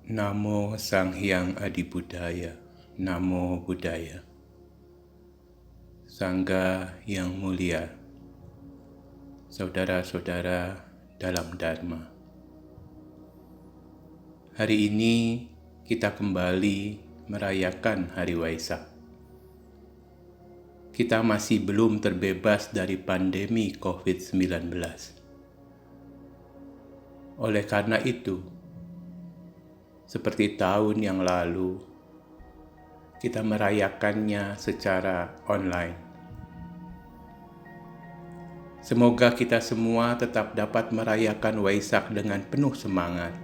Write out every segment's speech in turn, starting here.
Namo Sang Hyang Adibudaya, Namo Buddhaya. Sangga yang mulia, saudara-saudara dalam Dharma. Hari ini kita kembali merayakan Hari Waisak. Kita masih belum terbebas dari pandemi COVID-19. Oleh karena itu, seperti tahun yang lalu, kita merayakannya secara online. Semoga kita semua tetap dapat merayakan Waisak dengan penuh semangat.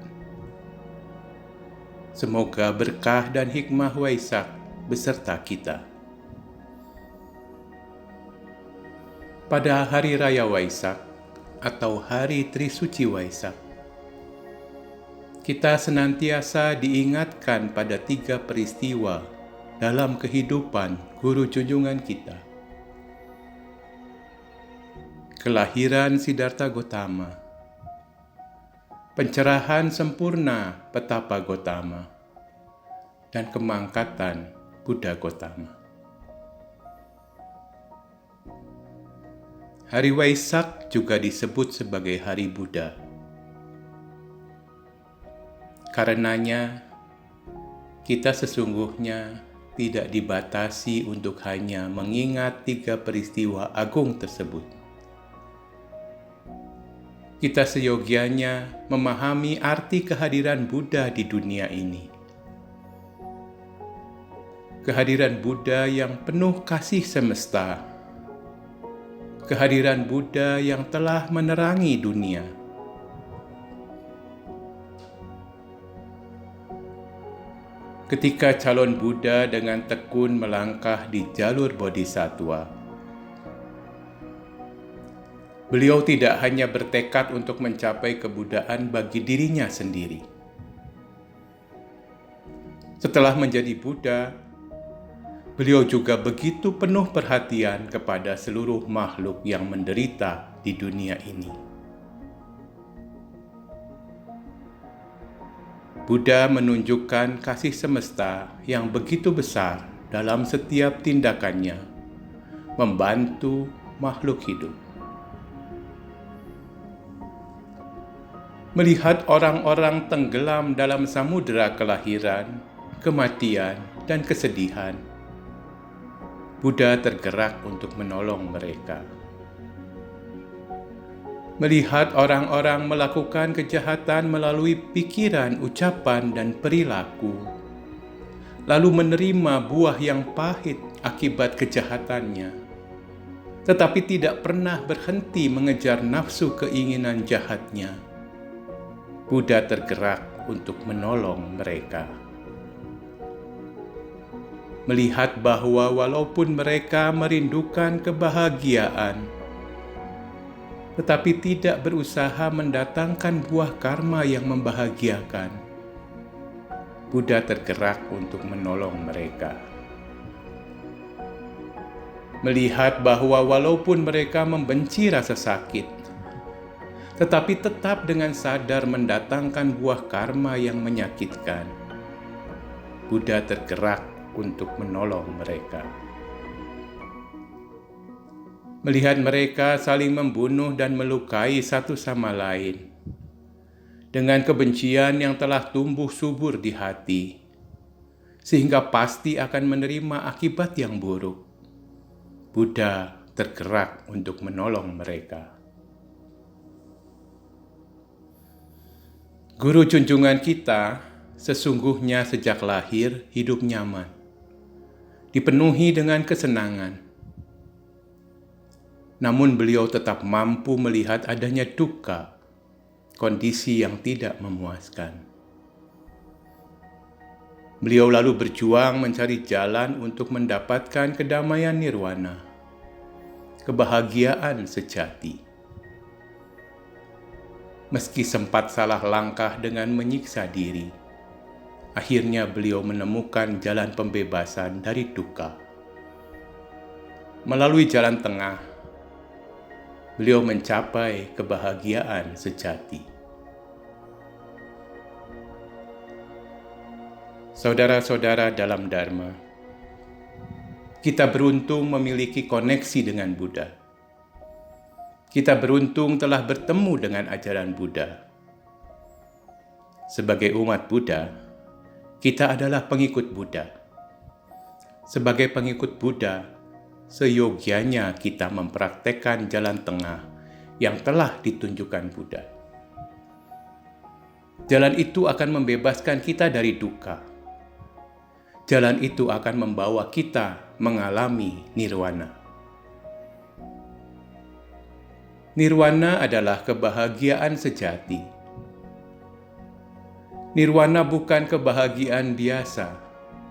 Semoga berkah dan hikmah Waisak beserta kita. Pada Hari Raya Waisak atau Hari Trisuci Waisak, kita senantiasa diingatkan pada 3 peristiwa dalam kehidupan guru junjungan kita. Kelahiran Siddhartha Gautama, pencerahan sempurna Petapa Gautama, dan kemangkatan Buddha Gautama. Hari Waisak juga disebut sebagai Hari Buddha. Karenanya, kita sesungguhnya tidak dibatasi untuk hanya mengingat 3 peristiwa agung tersebut. Kita seyogianya memahami arti kehadiran Buddha di dunia ini. Kehadiran Buddha yang penuh kasih semesta. Kehadiran Buddha yang telah menerangi dunia. Ketika calon Buddha dengan tekun melangkah di jalur Bodhisattva, beliau tidak hanya bertekad untuk mencapai kebuddhaan bagi dirinya sendiri. Setelah menjadi Buddha, beliau juga begitu penuh perhatian kepada seluruh makhluk yang menderita di dunia ini. Buddha menunjukkan kasih semesta yang begitu besar dalam setiap tindakannya, membantu makhluk hidup. Melihat orang-orang tenggelam dalam samudera kelahiran, kematian, dan kesedihan, Buddha tergerak untuk menolong mereka. Melihat orang-orang melakukan kejahatan melalui pikiran, ucapan, dan perilaku, lalu menerima buah yang pahit akibat kejahatannya, tetapi tidak pernah berhenti mengejar nafsu keinginan jahatnya, Buddha tergerak untuk menolong mereka. Melihat bahwa walaupun mereka merindukan kebahagiaan, tetapi tidak berusaha mendatangkan buah karma yang membahagiakan, Buddha tergerak untuk menolong mereka. Melihat bahwa walaupun mereka membenci rasa sakit, tetapi tetap dengan sadar mendatangkan buah karma yang menyakitkan, Buddha tergerak untuk menolong mereka. Melihat mereka saling membunuh dan melukai satu sama lain, dengan kebencian yang telah tumbuh subur di hati, sehingga pasti akan menerima akibat yang buruk, Buddha tergerak untuk menolong mereka. Guru junjungan kita sesungguhnya sejak lahir hidup nyaman, dipenuhi dengan kesenangan. Namun beliau tetap mampu melihat adanya dukkha, kondisi yang tidak memuaskan. Beliau lalu berjuang mencari jalan untuk mendapatkan kedamaian nirwana, kebahagiaan sejati. Meski sempat salah langkah dengan menyiksa diri, akhirnya beliau menemukan jalan pembebasan dari dukkha. Melalui jalan tengah, beliau mencapai kebahagiaan sejati. Saudara-saudara dalam Dharma, kita beruntung memiliki koneksi dengan Buddha. Kita beruntung telah bertemu dengan ajaran Buddha. Sebagai umat Buddha, kita adalah pengikut Buddha. Sebagai pengikut Buddha, seyogyanya kita mempraktekkan jalan tengah yang telah ditunjukkan Buddha. Jalan itu akan membebaskan kita dari dukkha. Jalan itu akan membawa kita mengalami nirwana. Nirwana adalah kebahagiaan sejati. Nirwana bukan kebahagiaan biasa,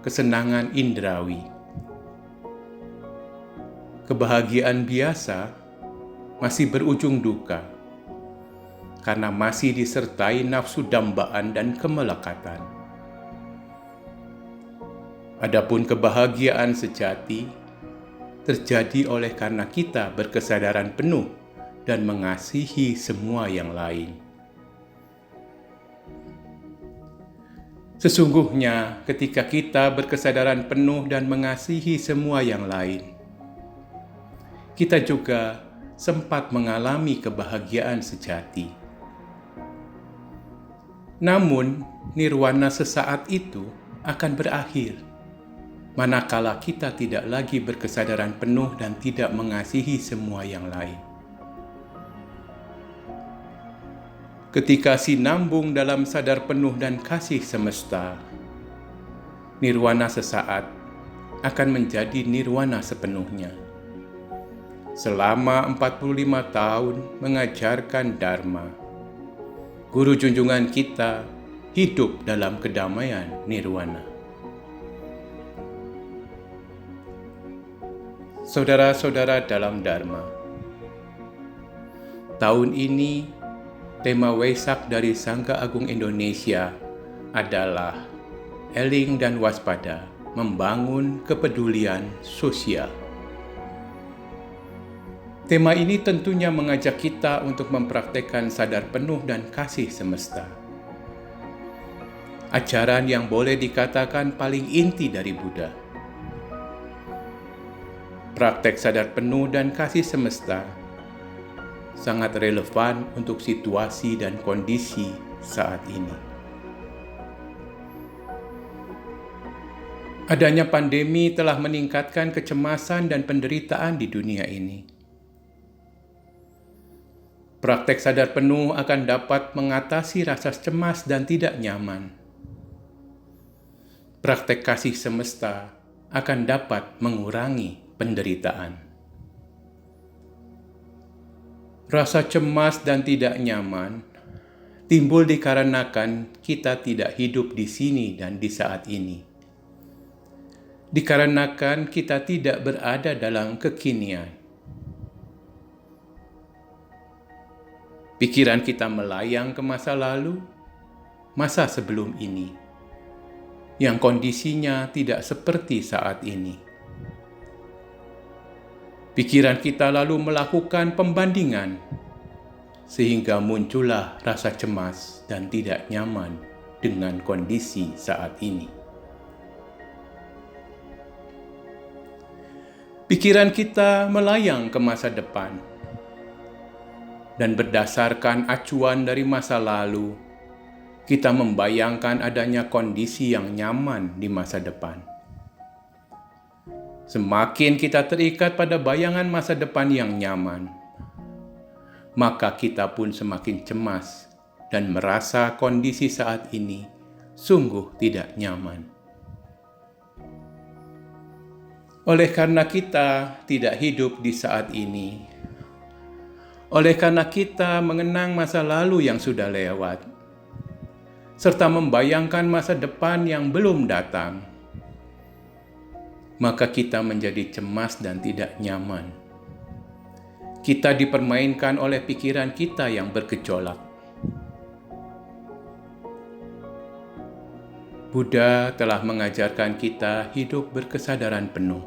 kesenangan indrawi. Kebahagiaan biasa masih berujung duka, karena masih disertai nafsu dambaan dan kemelekatan. Adapun kebahagiaan sejati terjadi oleh karena kita berkesadaran penuh dan mengasihi semua yang lain. Sesungguhnya ketika kita berkesadaran penuh dan mengasihi semua yang lain, kita juga sempat mengalami kebahagiaan sejati. Namun, nirwana sesaat itu akan berakhir, manakala kita tidak lagi berkesadaran penuh dan tidak mengasihi semua yang lain. Ketika sinambung dalam sadar penuh dan kasih semesta, nirwana sesaat akan menjadi nirwana sepenuhnya. Selama 45 tahun mengajarkan Dharma, Guru junjungan kita hidup dalam kedamaian nirwana. Saudara-saudara dalam Dharma, tahun ini tema Waisak dari Sangga Agung Indonesia adalah Eling dan Waspada, membangun kepedulian sosial. Tema ini tentunya mengajak kita untuk mempraktekkan sadar penuh dan kasih semesta. Ajaran yang boleh dikatakan paling inti dari Buddha. Praktek sadar penuh dan kasih semesta sangat relevan untuk situasi dan kondisi saat ini. Adanya pandemi telah meningkatkan kecemasan dan penderitaan di dunia ini. Praktek sadar penuh akan dapat mengatasi rasa cemas dan tidak nyaman. Praktek kasih semesta akan dapat mengurangi penderitaan. Rasa cemas dan tidak nyaman timbul dikarenakan kita tidak hidup di sini dan di saat ini. Dikarenakan kita tidak berada dalam kekinian. Pikiran kita melayang ke masa lalu, masa sebelum ini, yang kondisinya tidak seperti saat ini. Pikiran kita lalu melakukan pembandingan, sehingga muncullah rasa cemas dan tidak nyaman dengan kondisi saat ini. Pikiran kita melayang ke masa depan, dan berdasarkan acuan dari masa lalu, kita membayangkan adanya kondisi yang nyaman di masa depan. Semakin kita terikat pada bayangan masa depan yang nyaman, maka kita pun semakin cemas dan merasa kondisi saat ini sungguh tidak nyaman. Oleh karena kita tidak hidup di saat ini, oleh karena kita mengenang masa lalu yang sudah lewat, serta membayangkan masa depan yang belum datang, maka kita menjadi cemas dan tidak nyaman. Kita dipermainkan oleh pikiran kita yang bergejolak. Buddha telah mengajarkan kita hidup berkesadaran penuh,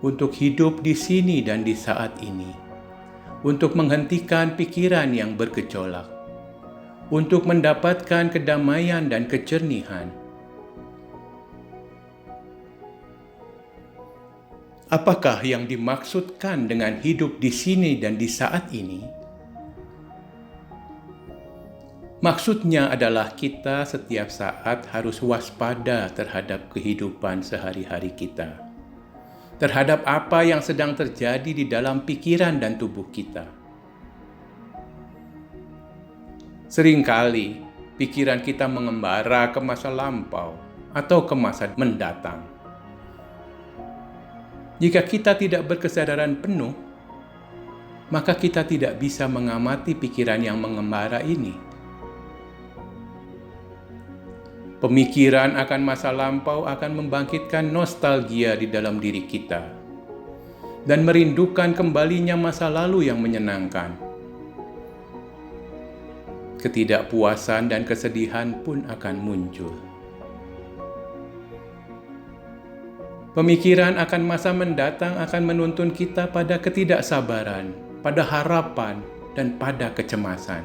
untuk hidup di sini dan di saat ini, untuk menghentikan pikiran yang bergejolak, untuk mendapatkan kedamaian dan kejernihan. Apakah yang dimaksudkan dengan hidup di sini dan di saat ini? Maksudnya adalah kita setiap saat harus waspada terhadap kehidupan sehari-hari kita, terhadap apa yang sedang terjadi di dalam pikiran dan tubuh kita. Seringkali pikiran kita mengembara ke masa lampau atau ke masa mendatang. Jika kita tidak berkesadaran penuh, maka kita tidak bisa mengamati pikiran yang mengembara ini. Pemikiran akan masa lampau akan membangkitkan nostalgia di dalam diri kita dan merindukan kembalinya masa lalu yang menyenangkan. Ketidakpuasan dan kesedihan pun akan muncul. Pemikiran akan masa mendatang akan menuntun kita pada ketidaksabaran, pada harapan, dan pada kecemasan.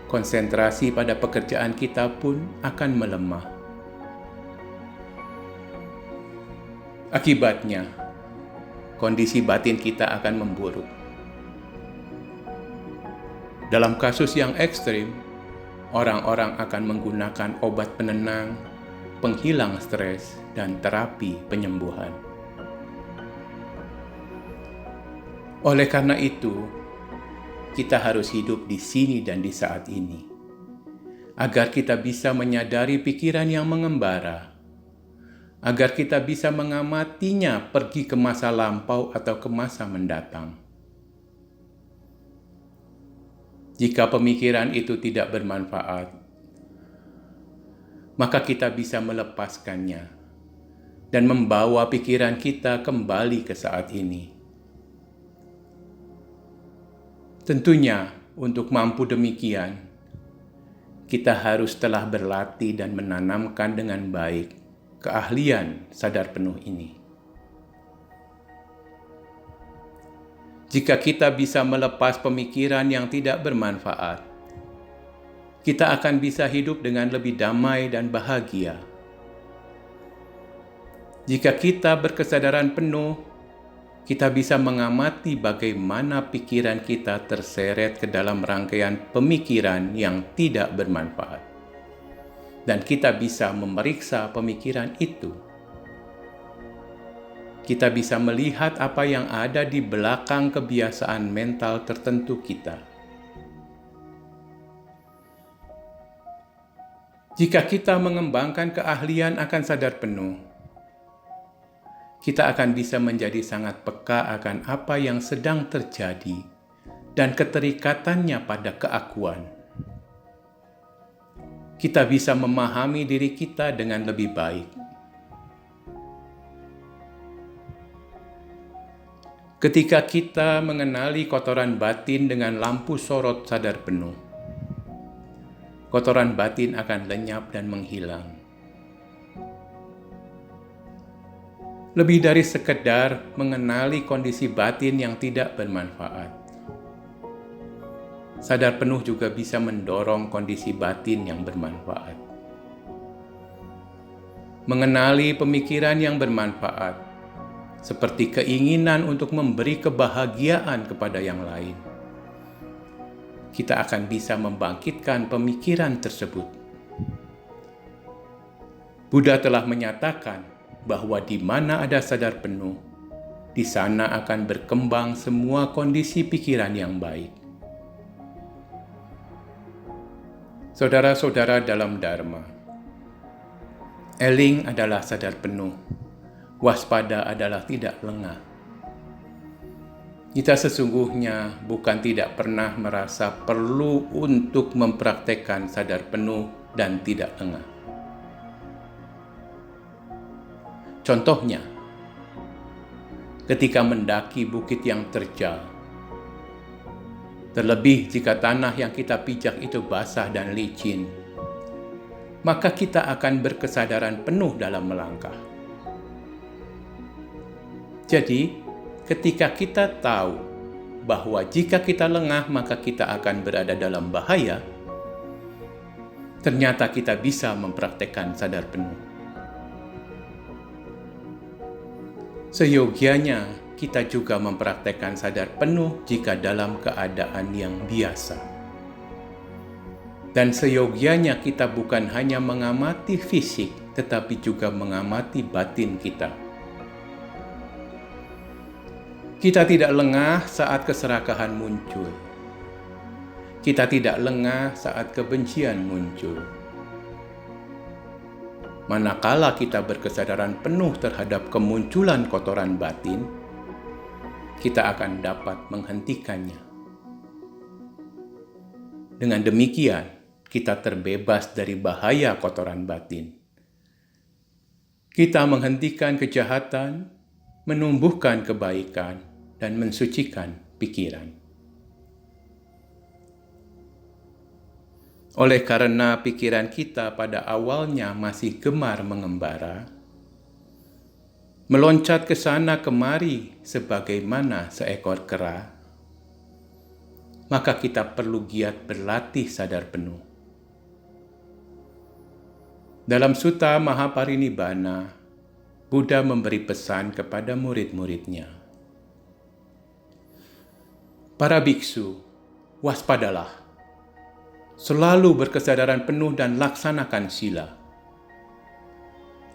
Konsentrasi pada pekerjaan kita pun akan melemah. Akibatnya, kondisi batin kita akan memburuk. Dalam kasus yang ekstrim, orang-orang akan menggunakan obat penenang, penghilang stres, dan terapi penyembuhan. Oleh karena itu, kita harus hidup di sini dan di saat ini, agar kita bisa menyadari pikiran yang mengembara, agar kita bisa mengamatinya pergi ke masa lampau atau ke masa mendatang. Jika pemikiran itu tidak bermanfaat, maka kita bisa melepaskannya dan membawa pikiran kita kembali ke saat ini. Tentunya, untuk mampu demikian, kita harus telah berlatih dan menanamkan dengan baik keahlian sadar penuh ini. Jika kita bisa melepas pemikiran yang tidak bermanfaat, kita akan bisa hidup dengan lebih damai dan bahagia. Jika kita berkesadaran penuh, kita bisa mengamati bagaimana pikiran kita terseret ke dalam rangkaian pemikiran yang tidak bermanfaat. Dan kita bisa memeriksa pemikiran itu. Kita bisa melihat apa yang ada di belakang kebiasaan mental tertentu kita. Jika kita mengembangkan keahlian akan sadar penuh, kita akan bisa menjadi sangat peka akan apa yang sedang terjadi dan keterikatannya pada keakuan. Kita bisa memahami diri kita dengan lebih baik. Ketika kita mengenali kotoran batin dengan lampu sorot sadar penuh, kotoran batin akan lenyap dan menghilang. Lebih dari sekedar mengenali kondisi batin yang tidak bermanfaat, sadar penuh juga bisa mendorong kondisi batin yang bermanfaat. Mengenali pemikiran yang bermanfaat, seperti keinginan untuk memberi kebahagiaan kepada yang lain, kita akan bisa membangkitkan pemikiran tersebut. Buddha telah menyatakan bahwa di mana ada sadar penuh, di sana akan berkembang semua kondisi pikiran yang baik. Saudara-saudara dalam Dharma, eling adalah sadar penuh, waspada adalah tidak lengah. Kita sesungguhnya bukan tidak pernah merasa perlu untuk mempraktekkan sadar penuh dan tidak lengah. Contohnya, ketika mendaki bukit yang terjal, terlebih jika tanah yang kita pijak itu basah dan licin, maka kita akan berkesadaran penuh dalam melangkah. Jadi, ketika kita tahu bahwa jika kita lengah maka kita akan berada dalam bahaya, ternyata kita bisa mempraktekkan sadar penuh. Seyogianya kita juga mempraktekkan sadar penuh jika dalam keadaan yang biasa. Dan seyogianya kita bukan hanya mengamati fisik, tetapi juga mengamati batin kita. Kita tidak lengah saat keserakahan muncul. Kita tidak lengah saat kebencian muncul. Manakala kita berkesadaran penuh terhadap kemunculan kotoran batin, kita akan dapat menghentikannya. Dengan demikian, kita terbebas dari bahaya kotoran batin. Kita menghentikan kejahatan, menumbuhkan kebaikan, dan mensucikan pikiran. Oleh karena pikiran kita pada awalnya masih gemar mengembara, meloncat ke sana kemari sebagaimana seekor kera, maka kita perlu giat berlatih sadar penuh. Dalam Sutta Mahaparinibbana, Buddha memberi pesan kepada murid-muridnya. Para biksu, waspadalah. Selalu berkesadaran penuh dan laksanakan sila.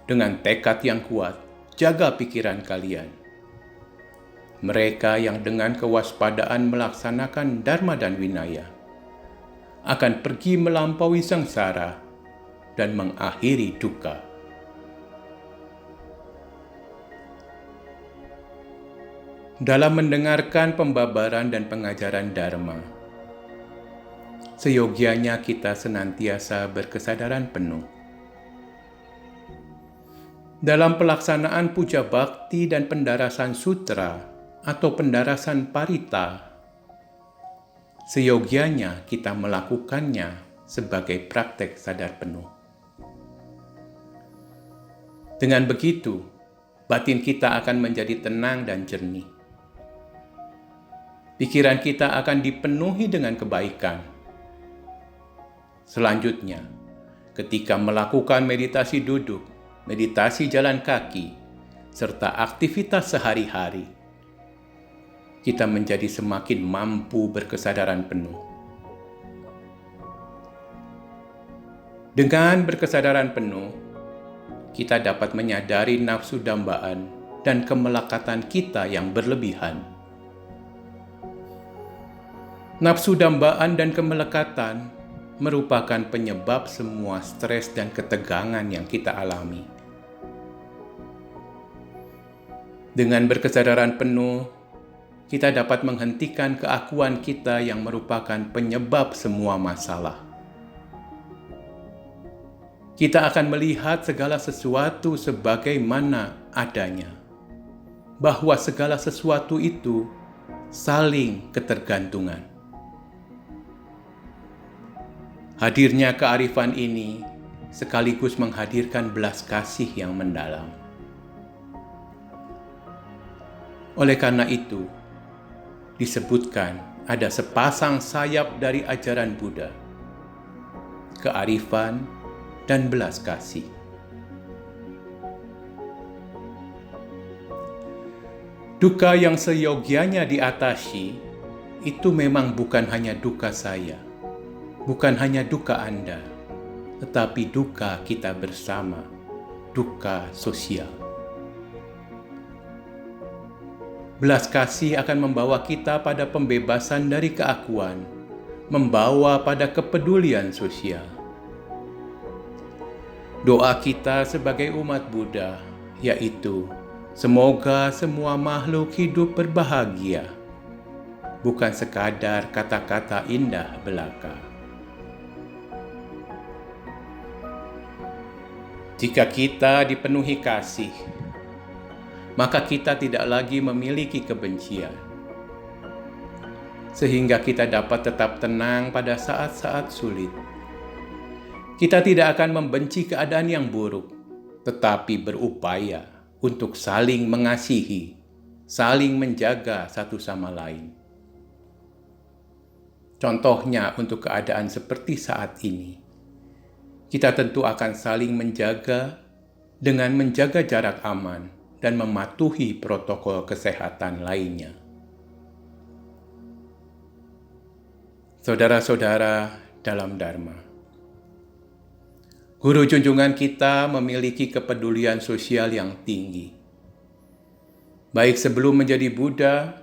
Dengan tekad yang kuat, jaga pikiran kalian. Mereka yang dengan kewaspadaan melaksanakan dharma dan winaya akan pergi melampaui sengsara dan mengakhiri duka. Dalam mendengarkan pembabaran dan pengajaran dharma, seyogianya kita senantiasa berkesadaran penuh. Dalam pelaksanaan puja bakti dan pendarasan sutra atau pendarasan parita, seyogianya kita melakukannya sebagai praktek sadar penuh. Dengan begitu, batin kita akan menjadi tenang dan jernih. Pikiran kita akan dipenuhi dengan kebaikan. Selanjutnya, ketika melakukan meditasi duduk, meditasi jalan kaki, serta aktivitas sehari-hari, kita menjadi semakin mampu berkesadaran penuh. Dengan berkesadaran penuh, kita dapat menyadari nafsu dambaan dan kemelekatan kita yang berlebihan. Nafsu dambaan dan kemelekatan merupakan penyebab semua stres dan ketegangan yang kita alami. Dengan berkesadaran penuh, kita dapat menghentikan keakuan kita yang merupakan penyebab semua masalah. Kita akan melihat segala sesuatu sebagaimana adanya, bahwa segala sesuatu itu saling ketergantungan. Hadirnya kearifan ini sekaligus menghadirkan belas kasih yang mendalam. Oleh karena itu, disebutkan ada sepasang sayap dari ajaran Buddha, kearifan dan belas kasih. Duka yang seyogianya diatasi itu memang bukan hanya duka saya, bukan hanya duka Anda, tetapi duka kita bersama, duka sosial. Belas kasih akan membawa kita pada pembebasan dari keakuan, membawa pada kepedulian sosial. Doa kita sebagai umat Buddha yaitu semoga semua makhluk hidup berbahagia, bukan sekadar kata-kata indah belaka. Jika kita dipenuhi kasih, maka kita tidak lagi memiliki kebencian, sehingga kita dapat tetap tenang pada saat-saat sulit. Kita tidak akan membenci keadaan yang buruk, tetapi berupaya untuk saling mengasihi, saling menjaga satu sama lain. Contohnya untuk keadaan seperti saat ini, kita tentu akan saling menjaga dengan menjaga jarak aman dan mematuhi protokol kesehatan lainnya. Saudara-saudara dalam Dharma, guru junjungan kita memiliki kepedulian sosial yang tinggi, baik sebelum menjadi Buddha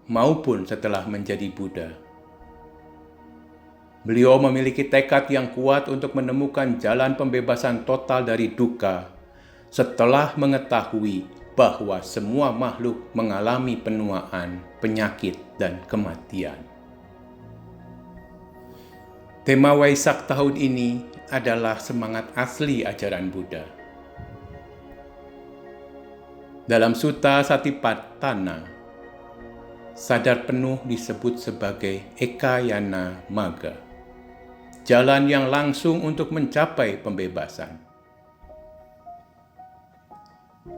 maupun setelah menjadi Buddha. Beliau memiliki tekad yang kuat untuk menemukan jalan pembebasan total dari duka setelah mengetahui bahwa semua makhluk mengalami penuaan, penyakit, dan kematian. Tema Waisak tahun ini adalah semangat asli ajaran Buddha. Dalam Sutta Satipatthana, sadar penuh disebut sebagai Ekayana Magga, jalan yang langsung untuk mencapai pembebasan.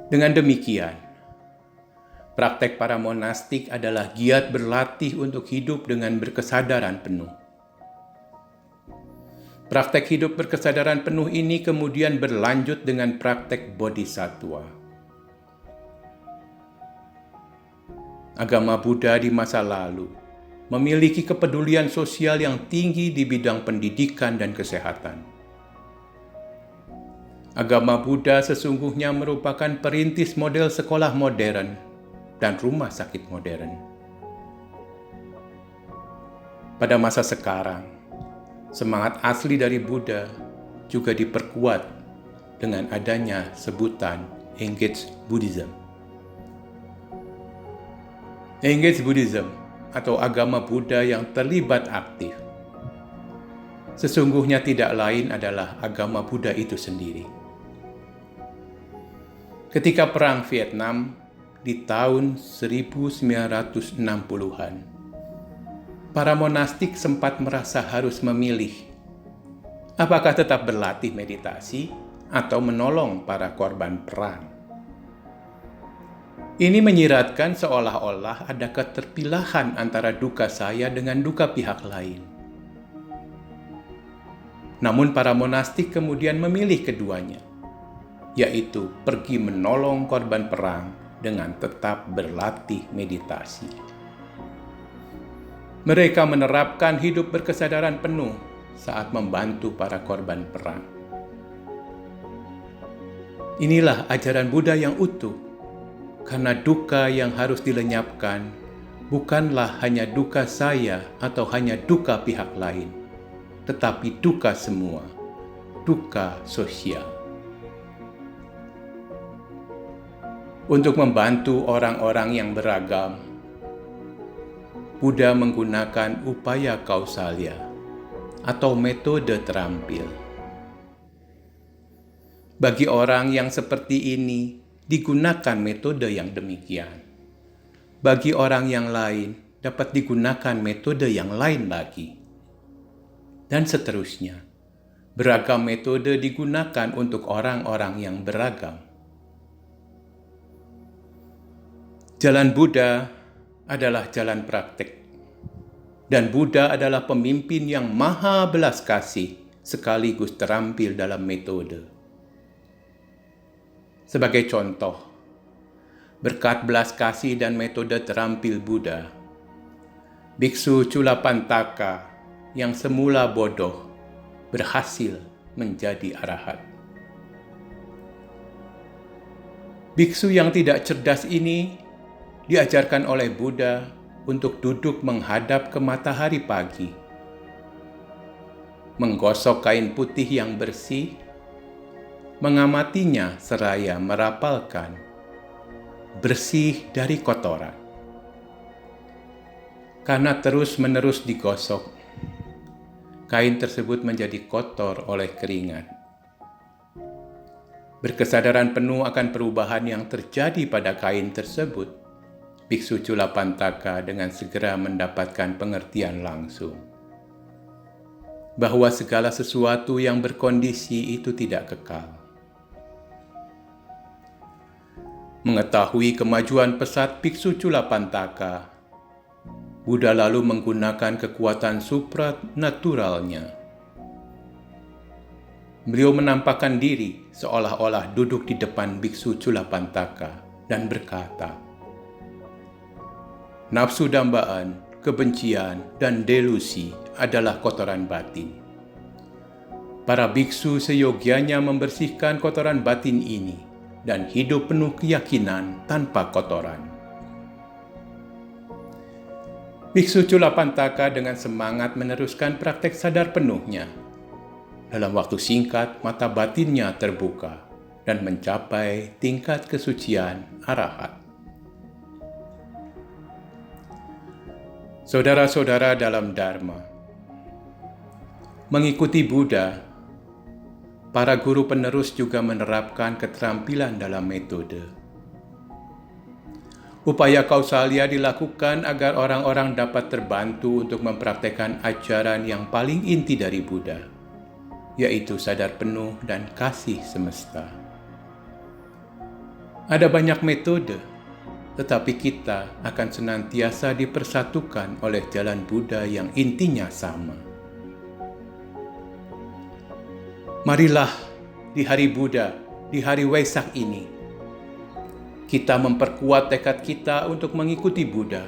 Dengan demikian, praktek para monastik adalah giat berlatih untuk hidup dengan berkesadaran penuh. Praktek hidup berkesadaran penuh ini kemudian berlanjut dengan praktek bodhisattva. Agama Buddha di masa lalu memiliki kepedulian sosial yang tinggi di bidang pendidikan dan kesehatan. Agama Buddha sesungguhnya merupakan perintis model sekolah modern dan rumah sakit modern. Pada masa sekarang, semangat asli dari Buddha juga diperkuat dengan adanya sebutan Engaged Buddhism. Engaged Buddhism atau agama Buddha yang terlibat aktif sesungguhnya tidak lain adalah agama Buddha itu sendiri. Ketika Perang Vietnam di tahun 1960-an, para monastik sempat merasa harus memilih apakah tetap berlatih meditasi atau menolong para korban perang. Ini menyiratkan seolah-olah ada keterpilahan antara duka saya dengan duka pihak lain. Namun para monastik kemudian memilih keduanya, yaitu pergi menolong korban perang dengan tetap berlatih meditasi. Mereka menerapkan hidup berkesadaran penuh saat membantu para korban perang. Inilah ajaran Buddha yang utuh, karena duka yang harus dilenyapkan bukanlah hanya duka saya atau hanya duka pihak lain, tetapi duka semua, duka sosial. Untuk membantu orang-orang yang beragam, Buddha menggunakan upaya kausalya atau metode terampil. Bagi orang yang seperti ini, digunakan metode yang demikian. Bagi orang yang lain, dapat digunakan metode yang lain lagi. Dan seterusnya, beragam metode digunakan untuk orang-orang yang beragam. Jalan Buddha adalah jalan praktik, dan Buddha adalah pemimpin yang maha belas kasih sekaligus terampil dalam metode. Sebagai contoh, berkat belas kasih dan metode terampil Buddha, Biksu Culapantaka yang semula bodoh berhasil menjadi arahat. Biksu yang tidak cerdas ini diajarkan oleh Buddha untuk duduk menghadap ke matahari pagi, menggosok kain putih yang bersih, mengamatinya seraya merapalkan, bersih dari kotoran. Karena terus-menerus digosok, kain tersebut menjadi kotor oleh keringat. Berkesadaran penuh akan perubahan yang terjadi pada kain tersebut, Biksu Culapantaka dengan segera mendapatkan pengertian langsung bahwa segala sesuatu yang berkondisi itu tidak kekal. Mengetahui kemajuan pesat Biksu Culapantaka, Buddha lalu menggunakan kekuatan supranaturalnya. Beliau menampakkan diri seolah-olah duduk di depan Biksu Culapantaka dan berkata, "Nafsu dambaan, kebencian, dan delusi adalah kotoran batin. Para biksu seyogyanya membersihkan kotoran batin ini dan hidup penuh keyakinan tanpa kotoran." Biksu Culapantaka dengan semangat meneruskan praktek sadar penuhnya. Dalam waktu singkat, mata batinnya terbuka dan mencapai tingkat kesucian arahat. Saudara-saudara dalam Dharma, mengikuti Buddha, para guru penerus juga menerapkan keterampilan dalam metode. Upaya kausalya dilakukan agar orang-orang dapat terbantu untuk mempraktekkan ajaran yang paling inti dari Buddha, yaitu sadar penuh dan kasih semesta. Ada banyak metode, tetapi kita akan senantiasa dipersatukan oleh jalan Buddha yang intinya sama. Marilah di hari Buddha, di hari Waisak ini, kita memperkuat tekad kita untuk mengikuti Buddha,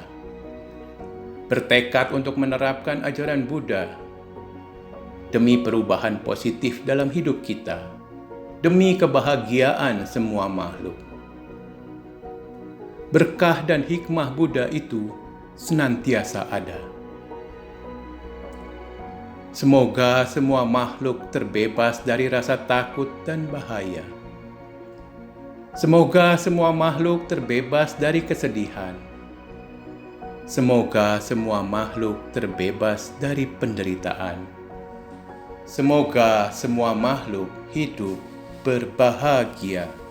bertekad untuk menerapkan ajaran Buddha, demi perubahan positif dalam hidup kita, demi kebahagiaan semua makhluk. Berkah dan hikmah Buddha itu senantiasa ada. Semoga semua makhluk terbebas dari rasa takut dan bahaya. Semoga semua makhluk terbebas dari kesedihan. Semoga semua makhluk terbebas dari penderitaan. Semoga semua makhluk hidup berbahagia.